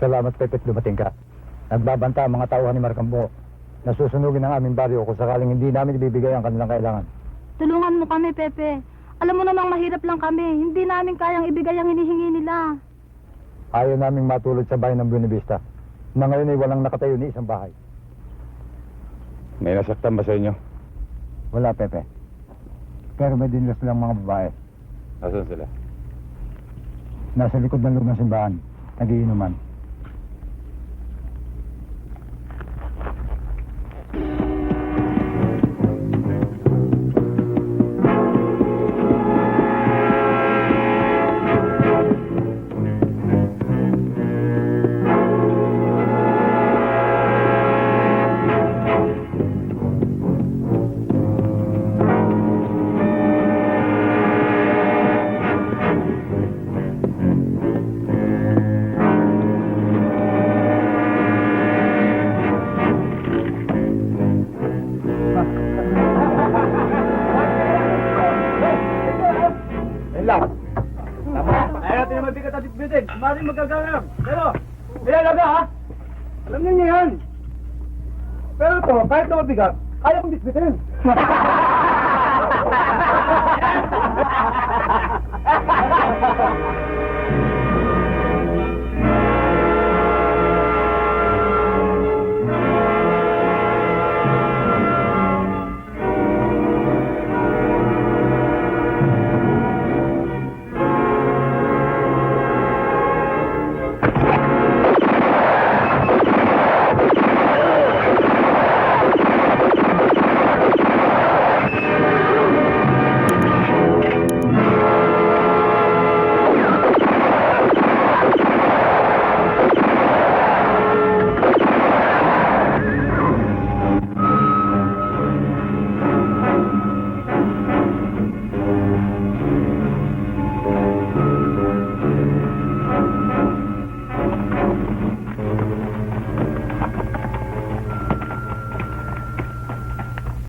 Salamat, Pepe't, dumating ka. Nagbabanta ang mga tauhan ni Marcambo. Nasusunugin ang aming baryo kung sakaling hindi namin ibibigay ang kanilang kailangan. Tulungan mo kami, Pepe. Alam mo namang mahirap lang kami. Hindi namin kayang ibigay ang hinihingi nila. Ayaw naming matulog sa bahay ng Buena Vista, na ngayon ay walang nakatayo ni isang bahay. May nasaktan ba sa inyo? Wala, Pepe. Pero may dinlas lang mga babae. Nasaan sila? Nasa likod ng lumang simbahan, nagiinuman. Maring magkagalang. Pero, ilalaga ha? Alam niyo yan. Pero ito, kahit na mabigat, kaya kong bitbitin.